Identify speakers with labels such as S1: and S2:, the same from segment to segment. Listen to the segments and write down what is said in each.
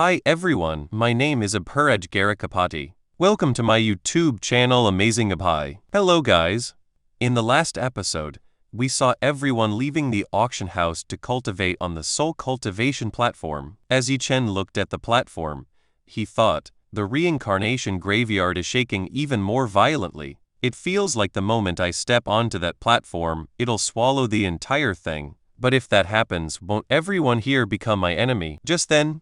S1: Hi everyone, my name is Abhuraj Garakapati. Welcome to my YouTube channel Amazing Abhay. Hello guys. In the last episode, we saw everyone leaving the auction house to cultivate on the soul cultivation platform. As Yi-Chen looked at the platform, he thought, the reincarnation graveyard is shaking even more violently. It feels like the moment I step onto that platform, it'll swallow the entire thing. But if that happens, won't everyone here become my enemy? Just then,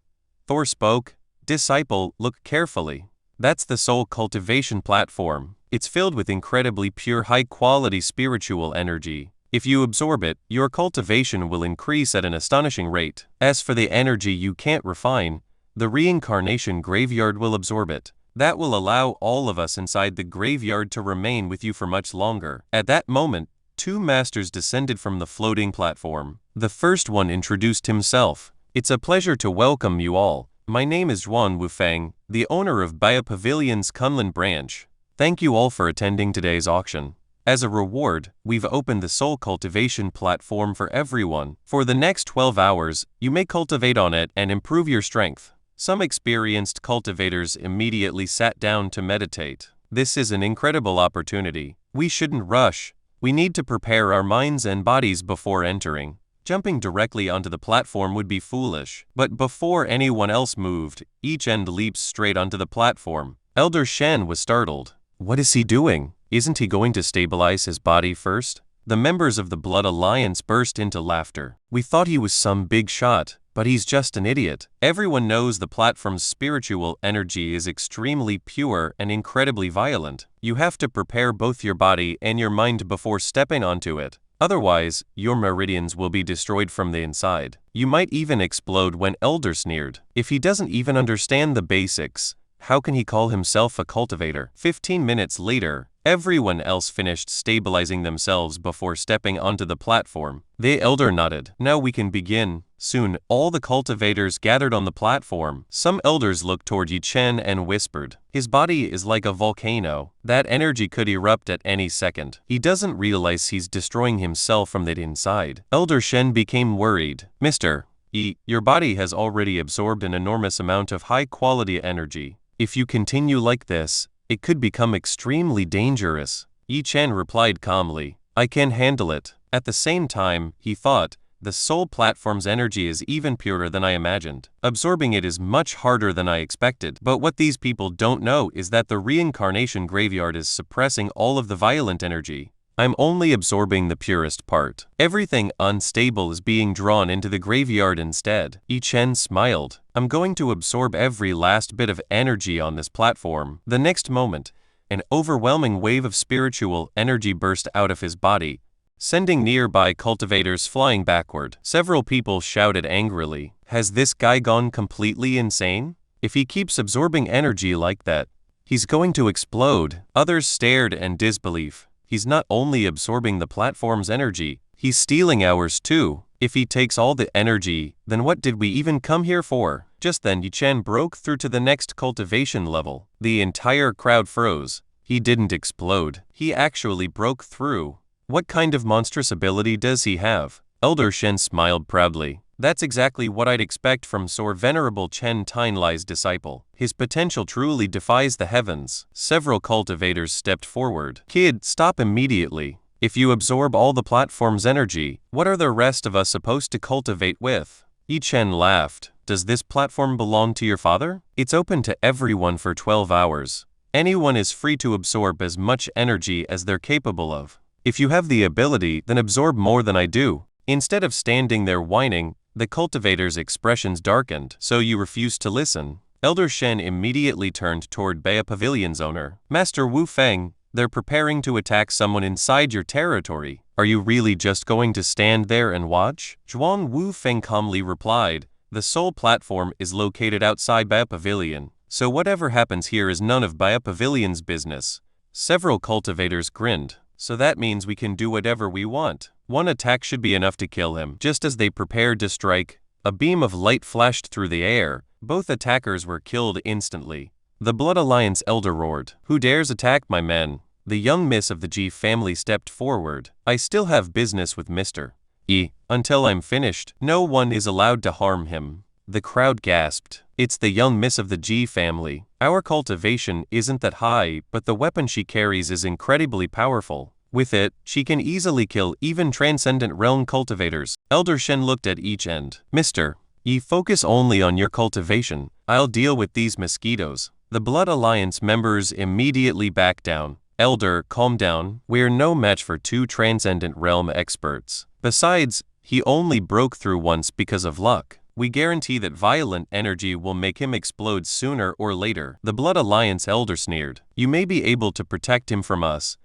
S1: Thor spoke. Disciple, look carefully. That's the soul cultivation platform. It's filled with incredibly pure high-quality spiritual energy. If you absorb it, your cultivation will increase at an astonishing rate. As for the energy you can't refine, the reincarnation graveyard will absorb it. That will allow all of us inside the graveyard to remain with you for much longer. At that moment, two masters descended from the floating platform. The first one introduced himself. It's a pleasure to welcome you all. My name is Zhuan Wufeng, the owner of Baya Pavilion's Kunlun branch. Thank you all for attending today's auction. As a reward, we've opened the soul cultivation platform for everyone. For the next 12 hours, you may cultivate on it and improve your strength. Some experienced cultivators immediately sat down to meditate. This is an incredible opportunity. We shouldn't rush. We need to prepare our minds and bodies before entering. Jumping directly onto the platform would be foolish. But before anyone else moved, Yi-Chen leaps straight onto the platform. Elder Shen was startled. What is he doing? Isn't he going to stabilize his body first? The members of the Blood Alliance burst into laughter. We thought he was some big shot, but he's just an idiot. Everyone knows the platform's spiritual energy is extremely pure and incredibly violent. You have to prepare both your body and your mind before stepping onto it. Otherwise, your meridians will be destroyed from the inside. You might even explode when Elder sneered. If he doesn't even understand the basics, how can he call himself a cultivator? 15 minutes later, everyone else finished stabilizing themselves before stepping onto the platform. The Elder nodded. Now we can begin. Soon, all the cultivators gathered on the platform. Some elders looked toward Yi-Chen and whispered, "His body is like a volcano. That energy could erupt at any second. He doesn't realize he's destroying himself from the inside." Elder Shen became worried. "Mr. Yi, your body has already absorbed an enormous amount of high-quality energy. If you continue like this, it could become extremely dangerous." Yi-Chen replied calmly, "I can handle it." At the same time, he thought, the soul platform's energy is even purer than I imagined. Absorbing it is much harder than I expected. But what these people don't know is that the reincarnation graveyard is suppressing all of the violent energy. I'm only absorbing the purest part. Everything unstable is being drawn into the graveyard instead. Yi-Chen smiled. I'm going to absorb every last bit of energy on this platform. The next moment, an overwhelming wave of spiritual energy burst out of his body, sending nearby cultivators flying backward. Several people shouted angrily, "Has this guy gone completely insane? If he keeps absorbing energy like that, he's going to explode." Others stared in disbelief. He's not only absorbing the platform's energy, he's stealing ours too. If he takes all the energy, then what did we even come here for? Just then Yi-Chen broke through to the next cultivation level. The entire crowd froze. He didn't explode. He actually broke through. What kind of monstrous ability does he have? Elder Shen smiled proudly. That's exactly what I'd expect from Sor Venerable Chen Tainlai's disciple. His potential truly defies the heavens. Several cultivators stepped forward. Kid, stop immediately. If you absorb all the platform's energy, what are the rest of us supposed to cultivate with? Yi-Chen laughed. Does this platform belong to your father? It's open to everyone for 12 hours. Anyone is free to absorb as much energy as they're capable of. If you have the ability, then absorb more than I do. Instead of standing there whining, the cultivator's expressions darkened. So you refuse to listen? Elder Shen immediately turned toward Baya Pavilion's owner. Master Wu Feng, they're preparing to attack someone inside your territory. Are you really just going to stand there and watch? Zhuang Wu Feng calmly replied, the soul platform is located outside Baya Pavilion, so whatever happens here is none of Baya Pavilion's business. Several cultivators grinned. So that means we can do whatever we want. One attack should be enough to kill him. Just as they prepared to strike, a beam of light flashed through the air. Both attackers were killed instantly. The Blood Alliance elder roared, "Who dares attack my men?" The young miss of the Ji family stepped forward. "I still have business with Mr. Yi. Until I'm finished, no one is allowed to harm him." The crowd gasped. It's the young miss of the G family. Our cultivation isn't that high, but the weapon she carries is incredibly powerful. With it, she can easily kill even transcendent realm cultivators. Elder Shen looked at each end. Mr. Yi, focus only on your cultivation. I'll deal with these mosquitoes. The Blood Alliance members immediately backed down. Elder, calm down. We're no match for two transcendent realm experts. Besides, he only broke through once because of luck. We guarantee that violent energy will make him explode sooner or later. The Blood Alliance elder sneered. You may be able to protect him from us,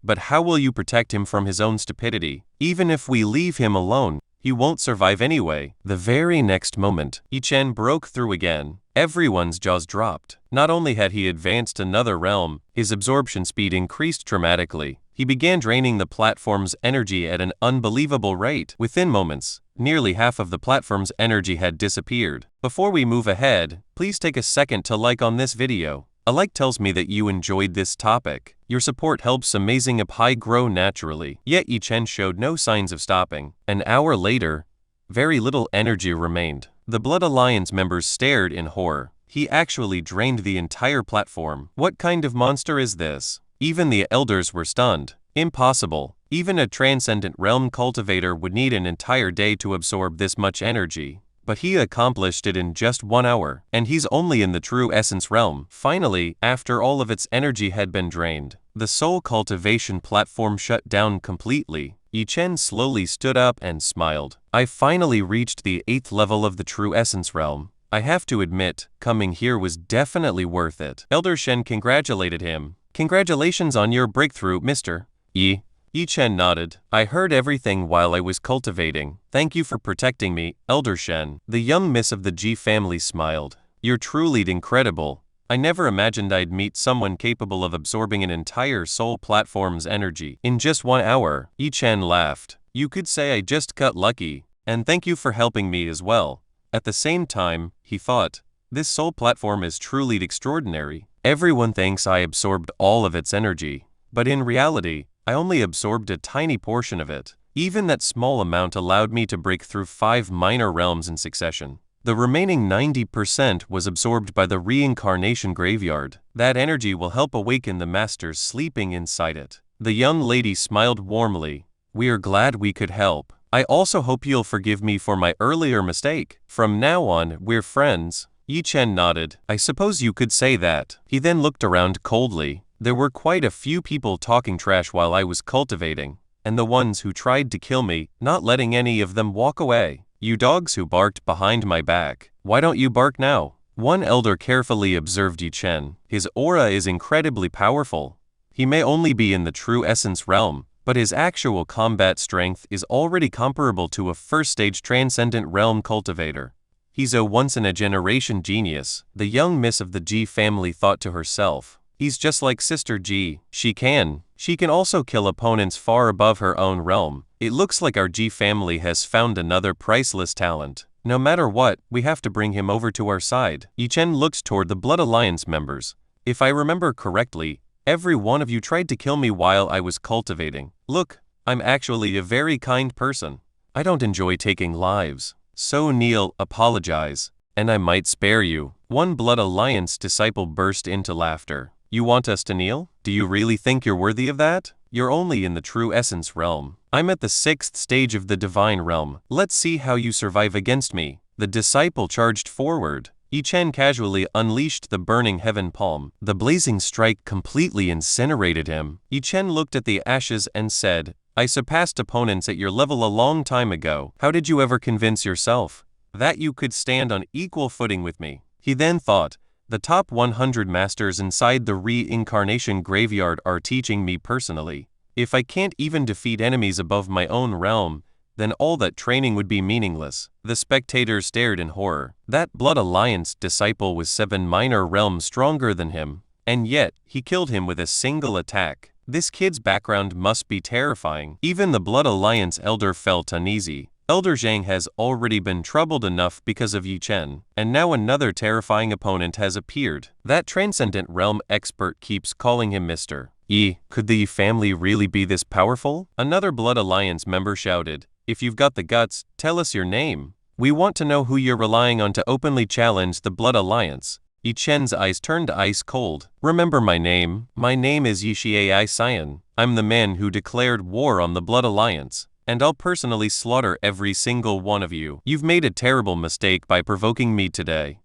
S1: but how will you protect him from his own stupidity? Even if we leave him alone, he won't survive anyway. The very next moment, Yi Chen broke through again. Everyone's jaws dropped. Not only had he advanced another realm, his absorption speed increased dramatically. He began draining the platform's energy at an unbelievable rate. Within moments, nearly half of the platform's energy had disappeared. Before we move ahead, please take a second to like on this video. A like tells me that you enjoyed this topic. Your support helps Amazing Pi grow naturally. Yet Yi Chen showed no signs of stopping. An hour later, very little energy remained. The Blood Alliance members stared in horror. He actually drained the entire platform. What kind of monster is this? Even the elders were stunned. Impossible. Even a transcendent realm cultivator would need an entire day to absorb this much energy. But he accomplished it in just 1 hour, and he's only in the true essence realm. Finally, after all of its energy had been drained, the soul cultivation platform shut down completely. Yi Chen slowly stood up and smiled. I finally reached the 8th level of the true essence realm. I have to admit, coming here was definitely worth it. Elder Shen congratulated him. Congratulations on your breakthrough, Mr. Yi. Yi Chen nodded. I heard everything while I was cultivating. Thank you for protecting me, Elder Shen. The young miss of the Ji family smiled. You're truly incredible. I never imagined I'd meet someone capable of absorbing an entire soul platform's energy in just 1 hour. Yi Chen laughed. You could say I just got lucky, and thank you for helping me as well. At the same time, he thought, this soul platform is truly extraordinary. Everyone thinks I absorbed all of its energy, but in reality, I only absorbed a tiny portion of it. Even that small amount allowed me to break through 5 minor realms in succession. The remaining 90% was absorbed by the reincarnation graveyard. That energy will help awaken the masters sleeping inside it. The young lady smiled warmly. We are glad we could help. I also hope you'll forgive me for my earlier mistake. From now on, we're friends. Yi Chen nodded. I suppose you could say that. He then looked around coldly. There were quite a few people talking trash while I was cultivating, and the ones who tried to kill me, not letting any of them walk away. You dogs who barked behind my back, why don't you bark now? One elder carefully observed Yi Chen. His aura is incredibly powerful. He may only be in the true essence realm, but his actual combat strength is already comparable to a first-stage transcendent realm cultivator. He's a once-in-a-generation genius, the young miss of the Ji family thought to herself. He's just like Sister Ji. She can also kill opponents far above her own realm. It looks like our Ji family has found another priceless talent. No matter what, we have to bring him over to our side. Yi Chen looked toward the Blood Alliance members. If I remember correctly, every one of you tried to kill me while I was cultivating. Look, I'm actually a very kind person. I don't enjoy taking lives. So kneel, apologize, and I might spare you. One Blood Alliance disciple burst into laughter. You want us to kneel? Do you really think you're worthy of that? You're only in the true essence realm. I'm at the 6th stage of the divine realm. Let's see how you survive against me. The disciple charged forward. Yi Chen casually unleashed the burning heaven palm. The blazing strike completely incinerated him. Yi Chen looked at the ashes and said, I surpassed opponents at your level a long time ago. How did you ever convince yourself that you could stand on equal footing with me? He then thought, the top 100 masters inside the reincarnation graveyard are teaching me personally. If I can't even defeat enemies above my own realm, then all that training would be meaningless. The spectators stared in horror. That Blood Alliance disciple was 7 minor realms stronger than him, and yet he killed him with a single attack. This kid's background must be terrifying. Even the Blood Alliance elder felt uneasy. Elder Zhang has already been troubled enough because of Yi Chen, and now another terrifying opponent has appeared. That transcendent realm expert keeps calling him Mr. Yi. Could the Yi family really be this powerful? Another Blood Alliance member shouted. If you've got the guts, tell us your name. We want to know who you're relying on to openly challenge the Blood Alliance. Yi Chen's eyes turned ice cold. Remember my name? My name is Yishiai Cyan. I'm the man who declared war on the Blood Alliance, and I'll personally slaughter every single one of you. You've made a terrible mistake by provoking me today.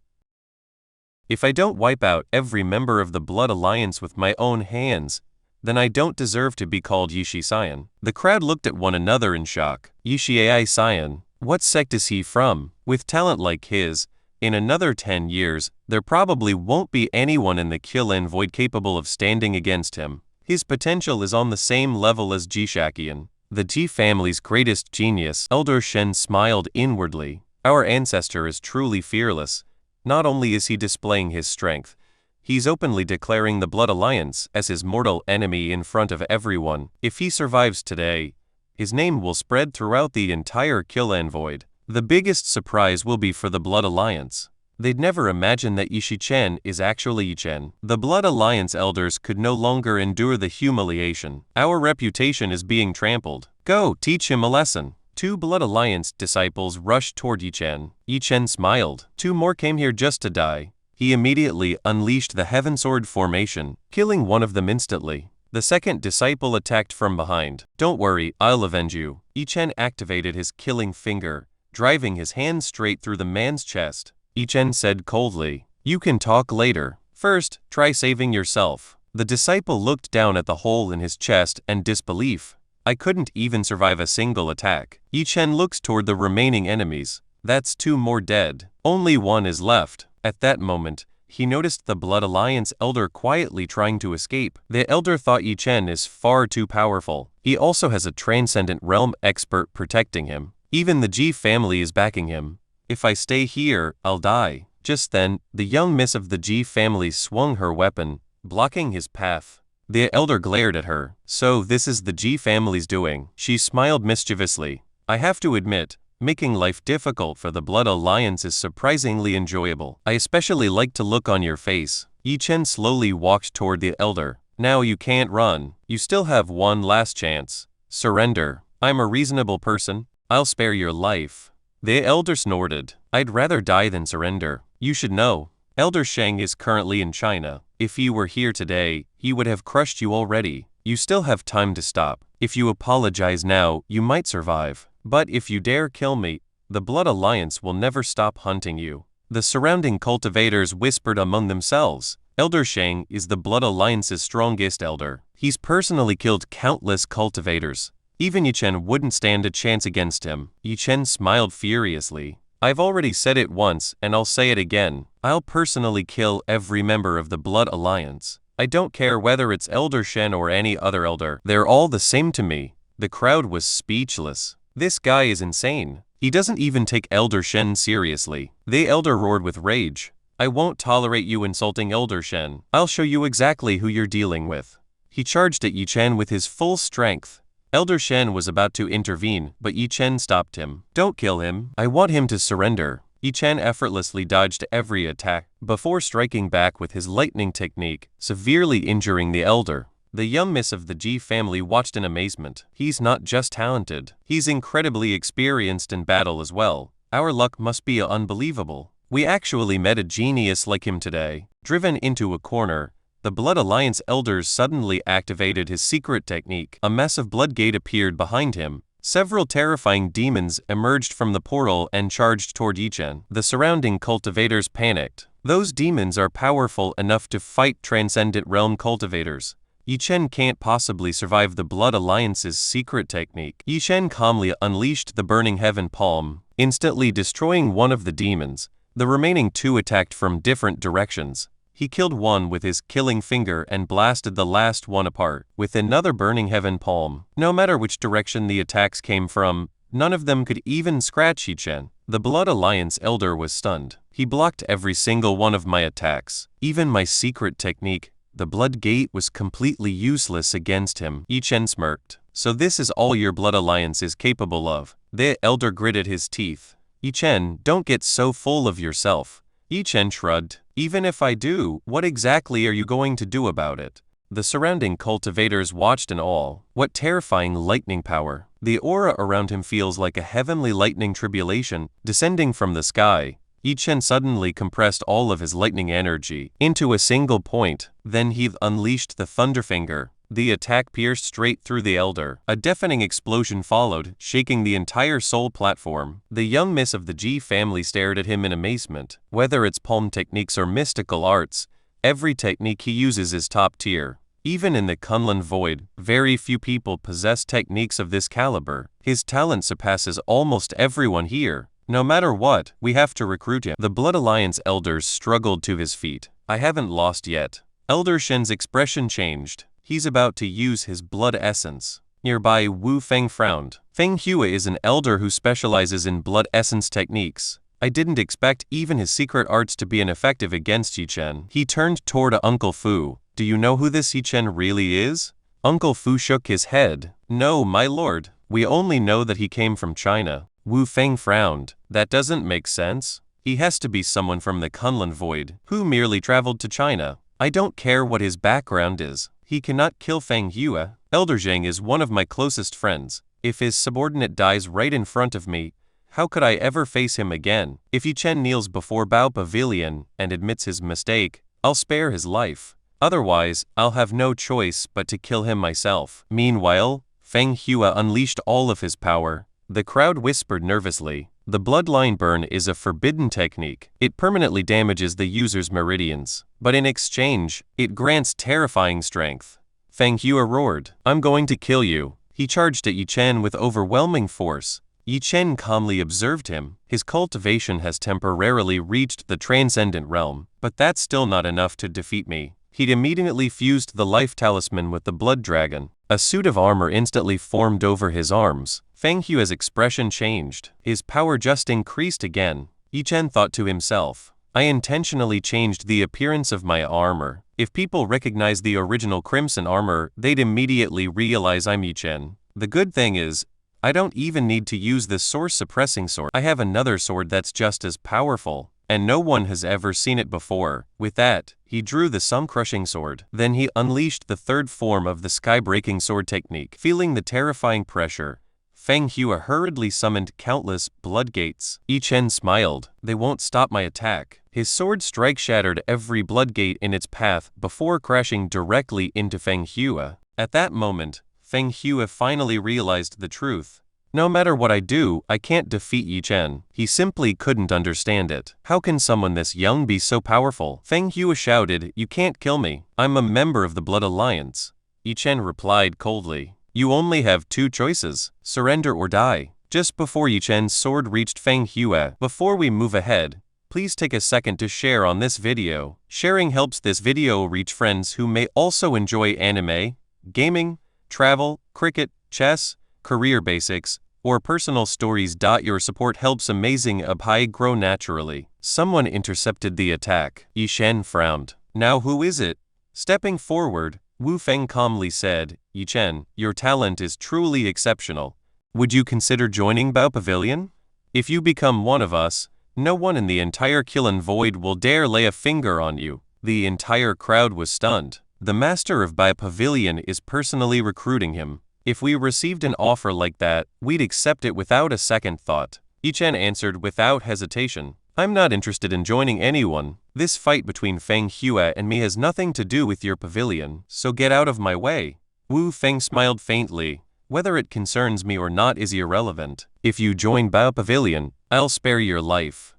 S1: If I don't wipe out every member of the Blood Alliance with my own hands, then I don't deserve to be called Yishi Cyan. The crowd looked at one another in shock. Yishiai Cyan? What sect is he from? With talent like his, in another 10 years, there probably won't be anyone in the Kill and Void capable of standing against him. His potential is on the same level as Jishakian, the Ji family's greatest genius. Elder Shen smiled inwardly. Our ancestor is truly fearless. Not only is he displaying his strength, he's openly declaring the Blood Alliance as his mortal enemy in front of everyone. If he survives today, his name will spread throughout the entire Kill and Void. The biggest surprise will be for the Blood Alliance. They'd never imagine that Yishi Chen is actually Yi Chen. The Blood Alliance elders could no longer endure the humiliation. Our reputation is being trampled. Go, teach him a lesson. 2 Blood Alliance disciples rushed toward Yi Chen. Yi Chen smiled. 2 more came here just to die. He immediately unleashed the Heaven Sword formation, killing one of them instantly. The second disciple attacked from behind. Don't worry, I'll avenge you. Yi Chen activated his killing finger, driving his hand straight through the man's chest. Yi Chen said coldly, "You can talk later. First, try saving yourself." The disciple looked down at the hole in his chest and disbelief. I couldn't even survive a single attack. Yi Chen looks toward the remaining enemies. That's 2 more dead. Only 1 is left. At that moment, he noticed the Blood Alliance elder quietly trying to escape. The elder thought Yi Chen is far too powerful. He also has a transcendent realm expert protecting him. Even the Ji family is backing him. If I stay here, I'll die. Just then, the young miss of the Ji family swung her weapon, blocking his path. The elder glared at her. So this is the Ji family's doing. She smiled mischievously. I have to admit, making life difficult for the Blood Alliance is surprisingly enjoyable. I especially like to look on your face. Yi Chen slowly walked toward the elder. Now you can't run. You still have one last chance. Surrender. I'm a reasonable person. I'll spare your life. The elder snorted. I'd rather die than surrender. You should know. Elder Sheng is currently in China. If he were here today, he would have crushed you already. You still have time to stop. If you apologize now, you might survive. But if you dare kill me, the Blood Alliance will never stop hunting you. The surrounding cultivators whispered among themselves. Elder Sheng is the Blood Alliance's strongest elder. He's personally killed countless cultivators. Even Yi Chen wouldn't stand a chance against him. Yi Chen smiled furiously. I've already said it once, and I'll say it again. I'll personally kill every member of the Blood Alliance. I don't care whether it's Elder Shen or any other elder. They're all the same to me. The crowd was speechless. This guy is insane. He doesn't even take Elder Shen seriously. The elder roared with rage. I won't tolerate you insulting Elder Shen. I'll show you exactly who you're dealing with. He charged at Yi Chen with his full strength. Elder Shen was about to intervene, but Yi Chen stopped him. Don't kill him. I want him to surrender. Yi Chen effortlessly dodged every attack before striking back with his lightning technique, severely injuring the elder. The young miss of the Ji family watched in amazement. He's not just talented, he's incredibly experienced in battle as well. Our luck must be unbelievable. We actually met a genius like him today. Driven into a corner, the Blood Alliance elders suddenly activated his secret technique. A massive blood gate appeared behind him. Several terrifying demons emerged from the portal and charged toward Yi Chen. The surrounding cultivators panicked. Those demons are powerful enough to fight transcendent realm cultivators. Yi Chen can't possibly survive the Blood Alliance's secret technique. Yi Chen calmly unleashed the Burning Heaven Palm, instantly destroying one of the demons. The remaining 2 attacked from different directions. He killed one with his killing finger and blasted the last one apart with another Burning Heaven Palm. No matter which direction the attacks came from, none of them could even scratch Yi Chen. The Blood Alliance elder was stunned. He blocked every single one of my attacks. Even my secret technique, the Blood Gate, was completely useless against him. Yi Chen smirked. So this is all your Blood Alliance is capable of. The elder gritted his teeth. Yi Chen, don't get so full of yourself. Yi Chen shrugged. Even if I do, what exactly are you going to do about it? The surrounding cultivators watched in awe. What terrifying lightning power. The aura around him feels like a heavenly lightning tribulation descending from the sky. Yi Chen suddenly compressed all of his lightning energy into a single point. Then he unleashed the Thunderfinger. The attack pierced straight through the elder. A deafening explosion followed, shaking the entire Seoul platform. The young miss of the Ji family stared at him in amazement. Whether it's palm techniques or mystical arts, every technique he uses is top tier. Even in the Kunlun Void, very few people possess techniques of this caliber. His talent surpasses almost everyone here. No matter what, we have to recruit him. The Blood Alliance elders struggled to his feet. I haven't lost yet. Elder Shen's expression changed. He's about to use his blood essence. Nearby, Wu Feng frowned. Feng Hua is an elder who specializes in blood essence techniques. I didn't expect even his secret arts to be ineffective against Yi Chen. He turned toward Uncle Fu. Do you know who this Yi Chen really is? Uncle Fu shook his head. No, my lord. We only know that he came from China. Wu Feng frowned. That doesn't make sense. He has to be someone from the Kunlun Void, who merely traveled to China. I don't care what his background is. He cannot kill Feng Hua. Elder Zhang is one of my closest friends. If his subordinate dies right in front of me, how could I ever face him again? If Yi Chen kneels before Bao Pavilion and admits his mistake, I'll spare his life. Otherwise, I'll have no choice but to kill him myself. Meanwhile, Feng Hua unleashed all of his power. The crowd whispered nervously. The bloodline burn is a forbidden technique. It permanently damages the user's meridians. But in exchange, it grants terrifying strength. Feng Hua roared, I'm going to kill you. He charged at Yi Chen with overwhelming force. Yi Chen calmly observed him. His cultivation has temporarily reached the transcendent realm, but that's still not enough to defeat me. He'd immediately fused the life talisman with the blood dragon. A suit of armor instantly formed over his arms. Feng Hua's expression changed. His power just increased again. Yi Chen thought to himself, I intentionally changed the appearance of my armor. If people recognize the original crimson armor, they'd immediately realize I'm Yi Chen. The good thing is, I don't even need to use this source-suppressing sword. I have another sword that's just as powerful, and no one has ever seen it before. With that, he drew the sun-crushing sword. Then he unleashed the third form of the sky-breaking sword technique. Feeling the terrifying pressure, Feng Hua hurriedly summoned countless blood gates. Yi Chen smiled. They won't stop my attack. His sword strike shattered every blood gate in its path before crashing directly into Feng Hua. At that moment, Feng Hua finally realized the truth. No matter what I do, I can't defeat Yi Chen. He simply couldn't understand it. How can someone this young be so powerful? Feng Hua shouted, You can't kill me. I'm a member of the Blood Alliance. Yi Chen replied coldly. You only have two choices, surrender or die. Just before Yi Chen's sword reached Feng Hua. Before we move ahead, please take a second to share on this video. Sharing helps this video reach friends who may also enjoy anime, gaming, travel, cricket, chess, career basics, or personal stories. Your support helps Amazing Abhai grow naturally. Someone intercepted the attack. Yi Chen frowned. Now who is it? Stepping forward, Wu Feng calmly said, Yi Chen, your talent is truly exceptional. Would you consider joining Bao Pavilion? If you become one of us, no one in the entire Kunlun Void will dare lay a finger on you. The entire crowd was stunned. The master of Bao Pavilion is personally recruiting him. If we received an offer like that, we'd accept it without a second thought. Yi Chen answered without hesitation. I'm not interested in joining anyone. This fight between Feng Hua and me has nothing to do with your pavilion, so get out of my way. Wu Feng smiled faintly. Whether it concerns me or not is irrelevant. If you join Bao Pavilion, I'll spare your life.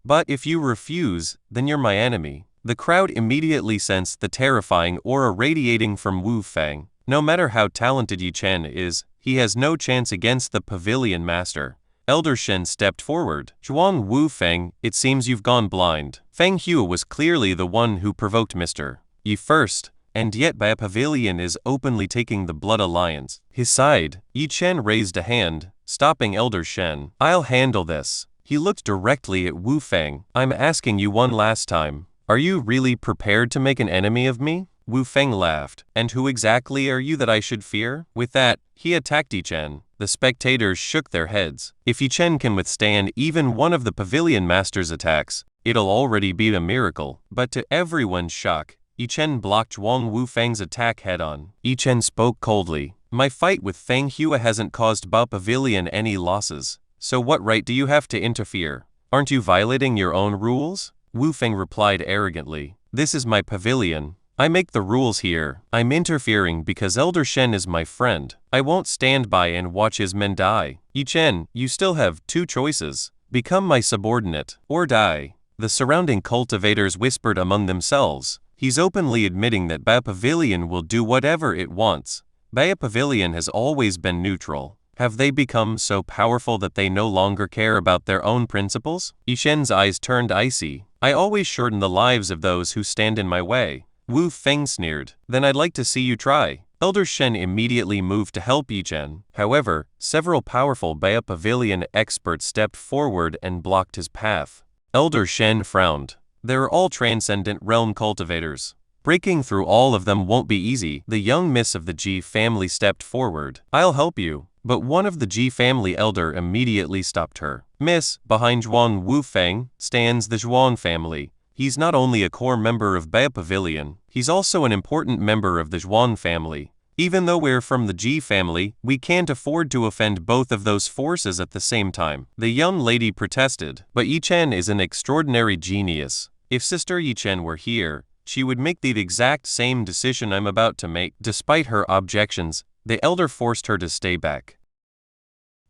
S1: But if you refuse, then you're my enemy. The crowd immediately sensed the terrifying aura radiating from Wu Feng. No matter how talented Yi Chen is, he has no chance against the pavilion master. Elder Shen stepped forward. Zhuang Wu Feng, it seems you've gone blind. Feng Hua was clearly the one who provoked Mr. Yi first, and yet Bao Pavilion is openly taking the Blood Alliance. His side, Yi Chen raised a hand, stopping Elder Shen. I'll handle this. He looked directly at Wu Feng. I'm asking you one last time. Are you really prepared to make an enemy of me? Wu Feng laughed. And who exactly are you that I should fear? With that, he attacked Yi Chen. The spectators shook their heads. If Yi Chen can withstand even one of the pavilion master's attacks, it'll already be a miracle. But to everyone's shock, Yi Chen blocked Zhuang Wu Feng's attack head-on. Yi Chen spoke coldly. My fight with Feng Hua hasn't caused Bao Pavilion any losses, so what right do you have to interfere? Aren't you violating your own rules? Wu Feng replied arrogantly. This is my pavilion. I make the rules here. I'm interfering because Elder Shen is my friend. I won't stand by and watch his men die. Yi Chen, you still have two choices. Become my subordinate, or die. The surrounding cultivators whispered among themselves. He's openly admitting that Bao Pavilion will do whatever it wants. Bao Pavilion has always been neutral. Have they become so powerful that they no longer care about their own principles? Yi Shen's eyes turned icy. I always shorten the lives of those who stand in my way. Wu Feng sneered. Then I'd like to see you try. Elder Shen immediately moved to help Yi Chen. However, several powerful Bao Pavilion experts stepped forward and blocked his path. Elder Shen frowned. They're all transcendent realm cultivators. Breaking through all of them won't be easy. The young miss of the Ji family stepped forward. I'll help you. But one of the Ji family elder immediately stopped her. Miss, behind Zhuang Wu Feng stands the Zhuang family. He's not only a core member of Bao Pavilion, he's also an important member of the Zhuang family. Even though we're from the Ji family, we can't afford to offend both of those forces at the same time. The young lady protested, but Yi Chen is an extraordinary genius. If Sister Yi Chen were here, she would make the exact same decision I'm about to make. Despite her objections, the elder forced her to stay back.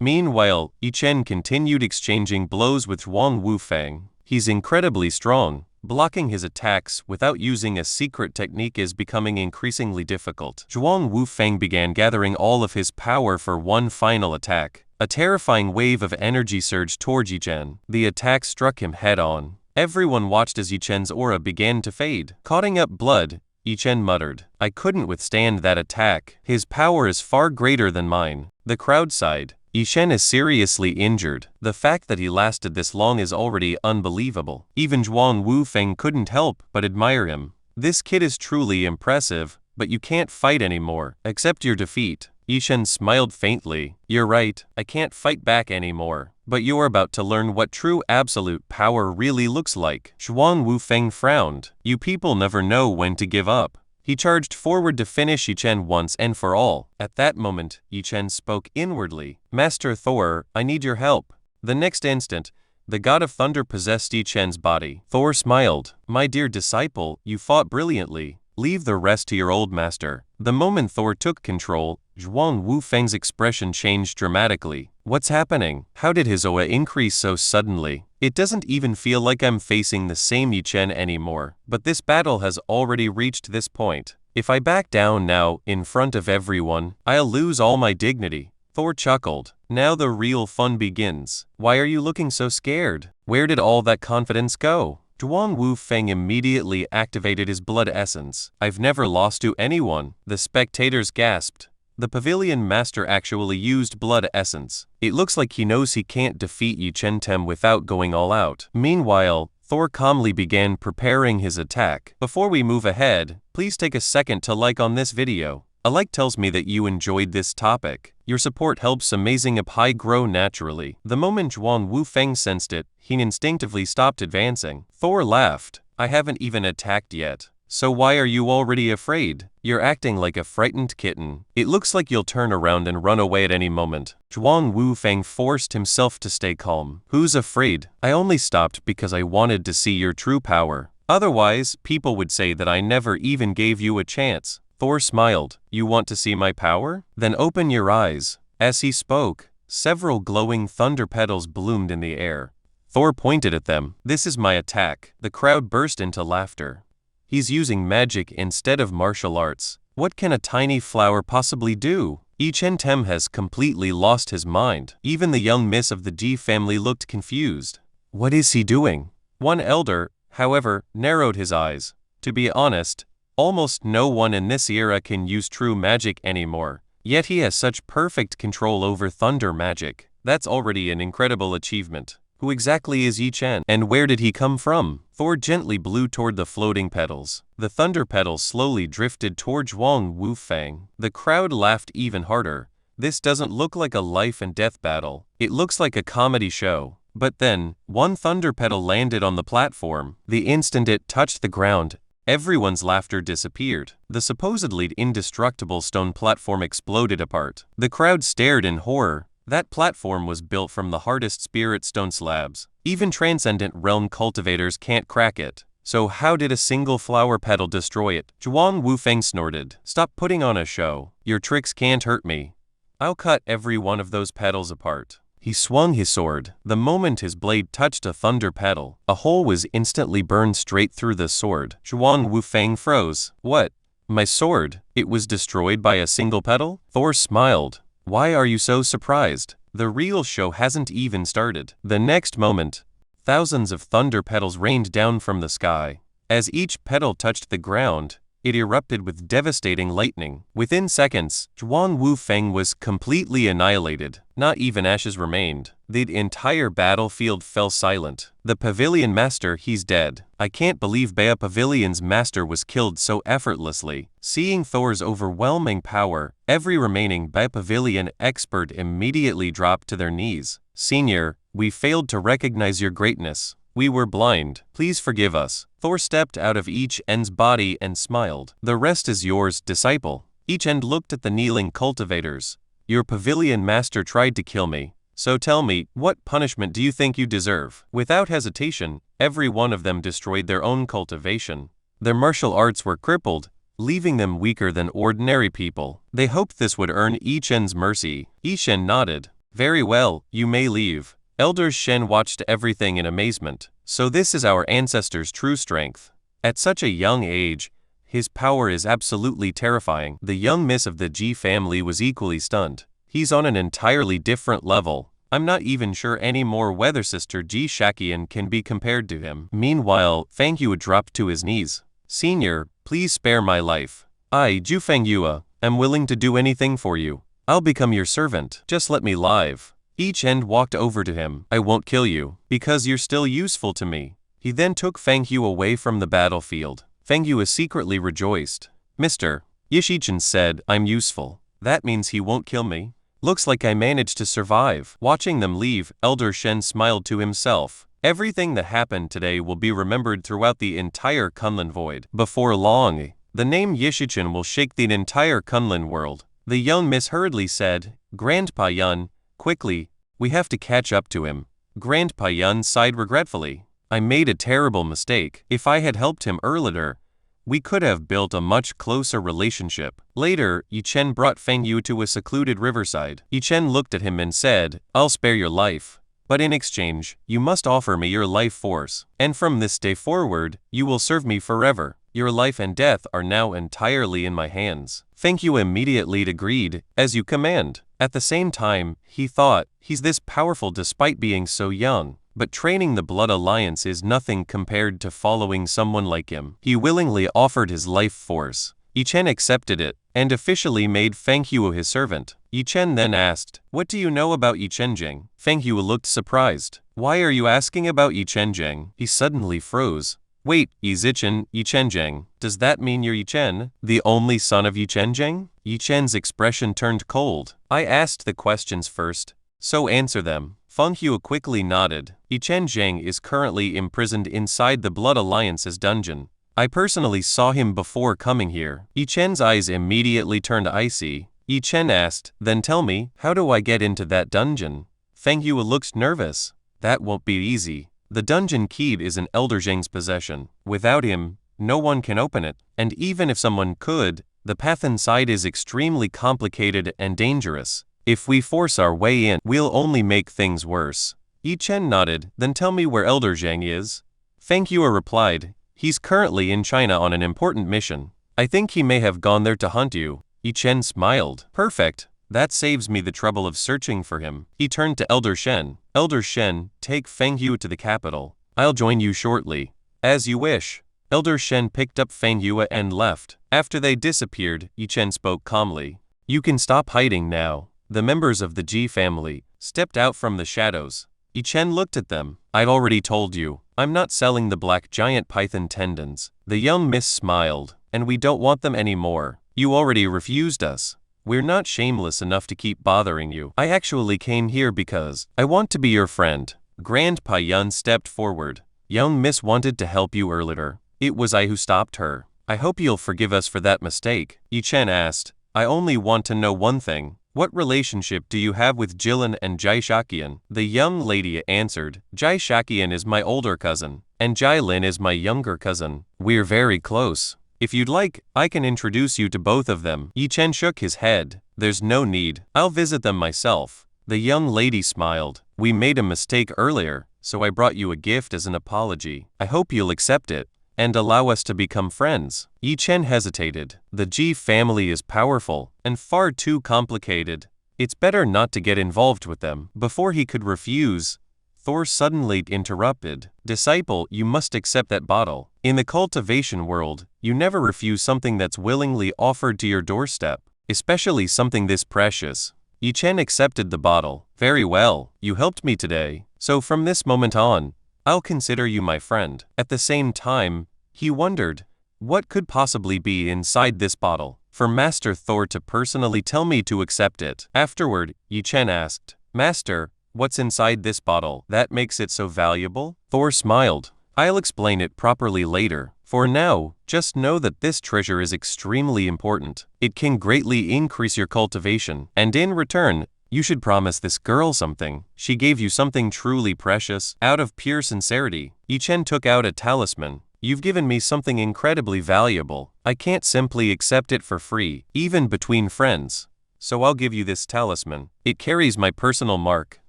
S1: Meanwhile, Yi Chen continued exchanging blows with Zhuang Wu Feng. He's incredibly strong. Blocking his attacks without using a secret technique is becoming increasingly difficult. Zhuang Wu Feng began gathering all of his power for one final attack. A terrifying wave of energy surged toward Yi Chen. The attack struck him head-on. Everyone watched as Yi Chen's aura began to fade. Coughing up blood, Yi Chen muttered, I couldn't withstand that attack. His power is far greater than mine. The crowd sighed. Yi Chen is seriously injured. The fact that he lasted this long is already unbelievable. Even Zhuang Wu Feng couldn't help but admire him. This kid is truly impressive, but you can't fight anymore. Accept your defeat. Yi Chen smiled faintly. You're right, I can't fight back anymore. But you're about to learn what true absolute power really looks like. Zhuang Wu Feng frowned. You people never know when to give up. He charged forward to finish Yi Chen once and for all. At that moment, Yi Chen spoke inwardly. Master Thor, I need your help. The next instant, the god of thunder possessed Yi Chen's body. Thor smiled. My dear disciple, you fought brilliantly. Leave the rest to your old master. The moment Thor took control, Zhuang Wu Feng's expression changed dramatically. What's happening? How did his aura increase so suddenly? It doesn't even feel like I'm facing the same Yi Chen anymore, but this battle has already reached this point. If I back down now, in front of everyone, I'll lose all my dignity. Thor chuckled. Now the real fun begins. Why are you looking so scared? Where did all that confidence go? Zhuang Wu Feng immediately activated his blood essence. I've never lost to anyone. The spectators gasped. The pavilion master actually used blood essence. It looks like he knows he can't defeat Yi Chen Tem without going all out. Meanwhile, Thor calmly began preparing his attack. Before we move ahead, please take a second to like on this video. A like tells me that you enjoyed this topic. Your support helps Amazing Pi grow naturally. The moment Zhuang Wu Feng sensed it, he instinctively stopped advancing. Thor laughed. I haven't even attacked yet. So why are you already afraid? You're acting like a frightened kitten. It looks like you'll turn around and run away at any moment. Zhuang Wu Feng forced himself to stay calm. Who's afraid? I only stopped because I wanted to see your true power. Otherwise, people would say that I never even gave you a chance. Thor smiled. You want to see my power? Then open your eyes. As he spoke, several glowing thunder petals bloomed in the air. Thor pointed at them. This is my attack. The crowd burst into laughter. He's using magic instead of martial arts. What can a tiny flower possibly do? Yi Chen Tem has completely lost his mind. Even the young miss of the Ji family looked confused. What is he doing? One elder, however, narrowed his eyes. To be honest, almost no one in this era can use true magic anymore. Yet he has such perfect control over thunder magic. That's already an incredible achievement. Who exactly is Yi Chen, and where did he come from? Thor gently blew toward the floating petals. The thunder petals slowly drifted toward Zhuang Wu Feng. The crowd laughed even harder. This doesn't look like a life and death battle. It looks like a comedy show. But then, one thunder petal landed on the platform. The instant it touched the ground, Everyone's laughter disappeared. The supposedly indestructible stone platform exploded apart. The crowd stared in horror. That platform was built from the hardest spirit stone slabs. Even transcendent realm cultivators can't crack it. So how did a single flower petal destroy it? Zhuang Wufeng snorted. Stop putting on a show. Your tricks can't hurt me. I'll cut every one of those petals apart. He swung his sword. The moment his blade touched a thunder petal, a hole was instantly burned straight through the sword. Zhuang Wufeng froze. What? My sword? It was destroyed by a single petal? Thor smiled. Why are you so surprised? The real show hasn't even started. The next moment, thousands of thunder petals rained down from the sky. As each petal touched the ground, it erupted with devastating lightning. Within seconds, Zhuang Wufeng was completely annihilated. Not even ashes remained. The entire battlefield fell silent. The pavilion master, he's dead. I can't believe Bea Pavilion's master was killed so effortlessly. Seeing Thor's overwhelming power, every remaining Bea Pavilion expert immediately dropped to their knees. Senior, we failed to recognize your greatness. We were blind. Please forgive us. Thor stepped out of each end's body and smiled. The rest is yours, disciple. Each end looked at the kneeling cultivators. Your pavilion master tried to kill me. So tell me, what punishment do you think you deserve? Without hesitation, every one of them destroyed their own cultivation. Their martial arts were crippled, leaving them weaker than ordinary people. They hoped this would earn Ishen's mercy. Ishen nodded. Very well, you may leave. Elder Shen watched everything in amazement. So this is our ancestor's true strength. At such a young age, his power is absolutely terrifying. The young miss of the Ji family was equally stunned. He's on an entirely different level. I'm not even sure anymore whether Sister Ji Shakian can be compared to him. Meanwhile, Fang Yue dropped to his knees. Senior, please spare my life. I, Ju Feng Yue, am willing to do anything for you. I'll become your servant. Just let me live. Each end walked over to him. I won't kill you, because you're still useful to me. He then took Fang Yue away from the battlefield. Fang Yue secretly rejoiced. Mr. Yishichen said, I'm useful. That means he won't kill me. Looks like I managed to survive. Watching them leave, Elder Shen smiled to himself. Everything that happened today will be remembered throughout the entire Kunlun Void. Before long, the name Yishichen will shake the entire Kunlun world. The young miss hurriedly said, Grandpa Yun, quickly, we have to catch up to him. Grandpa Yun sighed regretfully. I made a terrible mistake. If I had helped him earlier, we could have built a much closer relationship. Later, Yichen brought Feng Yue to a secluded riverside. Yichen looked at him and said, I'll spare your life. But in exchange, you must offer me your life force. And from this day forward, you will serve me forever. Your life and death are now entirely in my hands. Feng Yue immediately agreed, as you command. At the same time, he thought, he's this powerful despite being so young. But training the Blood Alliance is nothing compared to following someone like him. He willingly offered his life force. Yichen accepted it, and officially made Feng Yue his servant. Yichen then asked, What do you know about Yichenjing? Feng Yue looked surprised. Why are you asking about Yichenjing? He suddenly froze. Wait, Yichenjing, does that mean you're Yichen, the only son of Yichenjing? Yichen's expression turned cold. I asked the questions first, so answer them. Feng Yue quickly nodded. Yichenjing is currently imprisoned inside the Blood Alliance's dungeon. I personally saw him before coming here. Yichen's eyes immediately turned icy. Yichen asked, Then tell me, how do I get into that dungeon? Feng Yue looked nervous. That won't be easy. The dungeon key is in Elder Zheng's possession. Without him, no one can open it. And even if someone could, the path inside is extremely complicated and dangerous. If we force our way in, we'll only make things worse. Yichen nodded. Then tell me where Elder Zheng is. Feng Yue replied, He's currently in China on an important mission. I think he may have gone there to hunt you. Yichen smiled. Perfect. That saves me the trouble of searching for him. He turned to Elder Shen. Elder Shen, take Feng Yue to the capital. I'll join you shortly. As you wish. Elder Shen picked up Feng Yue and left. After they disappeared, Yichen spoke calmly. You can stop hiding now. The members of the Ji family stepped out from the shadows. Yichen looked at them. I've already told you, I'm not selling the black giant python tendons. The young miss smiled. And we don't want them anymore. You already refused us. We're not shameless enough to keep bothering you. I actually came here because I want to be your friend. Grandpa Yun stepped forward. Young miss wanted to help you earlier. It was I who stopped her. I hope you'll forgive us for that mistake. Yi Chen asked. I only want to know one thing. What relationship do you have with Jilin and Jai Shakian? The young lady answered. Jai Shakian is my older cousin, and Jai Lin is my younger cousin. We're very close. If you'd like, I can introduce you to both of them. Yi Chen shook his head. There's no need. I'll visit them myself. The young lady smiled. We made a mistake earlier, so I brought you a gift as an apology. I hope you'll accept it and allow us to become friends. Yi Chen hesitated. The Ji family is powerful and far too complicated. It's better not to get involved with them. Before he could refuse, Thor suddenly interrupted. Disciple, you must accept that bottle. In the cultivation world, you never refuse something that's willingly offered to your doorstep, especially something this precious. Yi Chen accepted the bottle. Very well, you helped me today, so from this moment on, I'll consider you my friend. At the same time, he wondered, what could possibly be inside this bottle? For Master Thor to personally tell me to accept it. Afterward, Yi Chen asked, Master, what's inside this bottle that makes it so valuable? Thor smiled. I'll explain it properly later. For now, just know that this treasure is extremely important. It can greatly increase your cultivation, and in return, you should promise this girl something. She gave you something truly precious. Out of pure sincerity, Yi Chen took out a talisman. You've given me something incredibly valuable. I can't simply accept it for free, even between friends. So I'll give you this talisman. It carries my personal mark.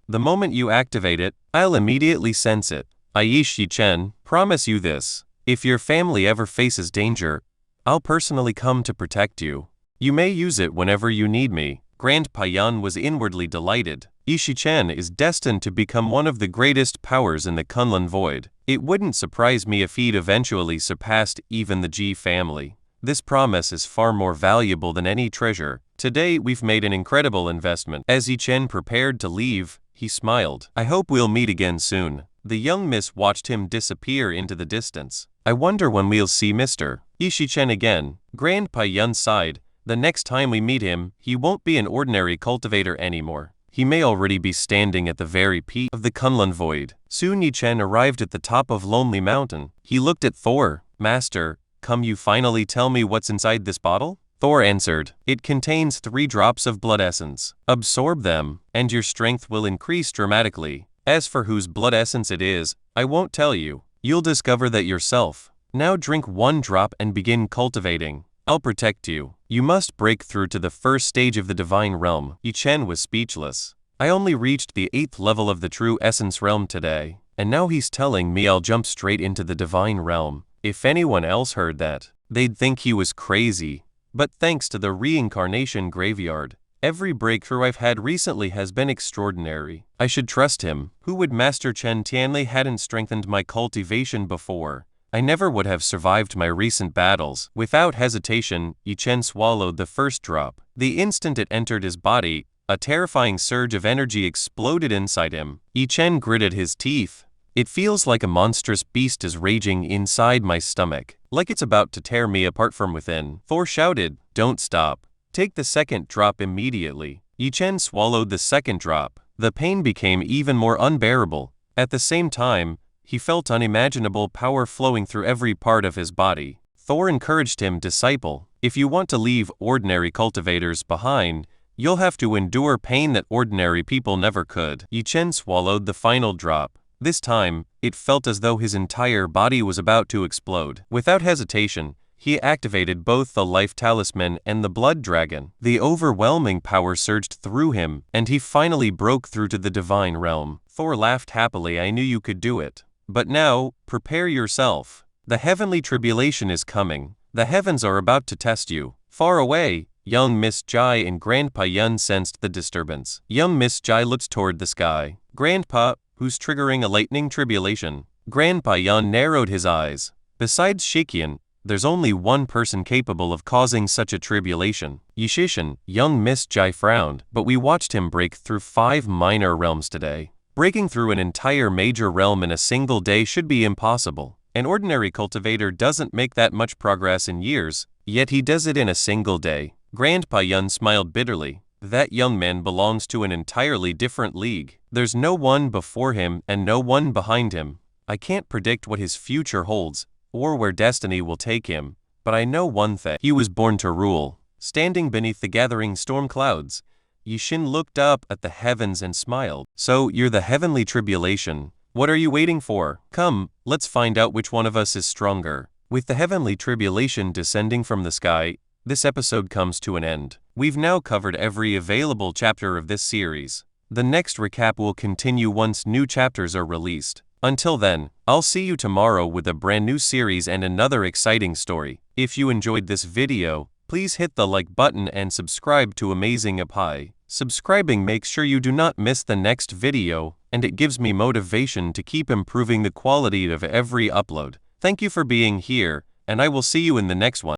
S1: The moment you activate it, I'll immediately sense it. Yi Chen, promise you this. If your family ever faces danger, I'll personally come to protect you. You may use it whenever you need me. Grandpa Yan was inwardly delighted. Yi Chen is destined to become one of the greatest powers in the Kunlun Void. It wouldn't surprise me if he'd eventually surpassed even the Ji family. This promise is far more valuable than any treasure. Today we've made an incredible investment. As Yi Chen prepared to leave, he smiled. I hope we'll meet again soon. The young miss watched him disappear into the distance. I wonder when we'll see Mr. Yi Chen again. Grandpa Yan sighed. The next time we meet him, he won't be an ordinary cultivator anymore. He may already be standing at the very peak of the Kunlun Void. Soon Yi Chen arrived at the top of Lonely Mountain. He looked at Thor. Master, come you finally tell me what's inside this bottle? Thor answered. It contains 3 drops of blood essence. Absorb them, and your strength will increase dramatically. As for whose blood essence it is, I won't tell you. You'll discover that yourself. Now drink 1 drop and begin cultivating. I'll protect you. You must break through to the first stage of the divine realm. Yi Chen was speechless. I only reached the 8th level of the true essence realm today, and now he's telling me I'll jump straight into the divine realm. If anyone else heard that, they'd think he was crazy. But thanks to the reincarnation graveyard, every breakthrough I've had recently has been extraordinary. I should trust him. Who would Master Chen Tianlei hadn't strengthened my cultivation before? I never would have survived my recent battles. Without hesitation, Yi Chen swallowed the first drop. The instant it entered his body, a terrifying surge of energy exploded inside him. Yi Chen gritted his teeth. It feels like a monstrous beast is raging inside my stomach, like it's about to tear me apart from within. Thor shouted, Don't stop. Take the second drop immediately. Yi Chen swallowed the second drop. The pain became even more unbearable. At the same time, he felt unimaginable power flowing through every part of his body. Thor encouraged him, Disciple, if you want to leave ordinary cultivators behind, you'll have to endure pain that ordinary people never could. Yi Chen swallowed the final drop. This time, it felt as though his entire body was about to explode. Without hesitation, he activated both the life talisman and the blood dragon. The overwhelming power surged through him, and he finally broke through to the divine realm. Thor laughed happily. I knew you could do it. But now, prepare yourself. The heavenly tribulation is coming. The heavens are about to test you. Far away, young Miss Jai and Grandpa Yun sensed the disturbance. Young Miss Jai looked toward the sky. Grandpa, who's triggering a lightning tribulation? Grandpa Yun narrowed his eyes. Besides Shikian, there's only one person capable of causing such a tribulation. Yishishin, young Miss Jai frowned, but we watched him break through 5 minor realms today. Breaking through an entire major realm in a single day should be impossible. An ordinary cultivator doesn't make that much progress in years, yet he does it in a single day. Grandpa Yun smiled bitterly. That young man belongs to an entirely different league. There's no one before him and no one behind him. I can't predict what his future holds, or where destiny will take him, but I know one thing. He was born to rule. Standing beneath the gathering storm clouds, Yishin looked up at the heavens and smiled. So, you're the heavenly tribulation. What are you waiting for? Come, let's find out which one of us is stronger. With the heavenly tribulation descending from the sky, this episode comes to an end. We've now covered every available chapter of this series. The next recap will continue once new chapters are released. Until then, I'll see you tomorrow with a brand new series and another exciting story. If you enjoyed this video, please hit the like button and subscribe to Amazing Appy. Subscribing makes sure you do not miss the next video, and it gives me motivation to keep improving the quality of every upload. Thank you for being here, and I will see you in the next one.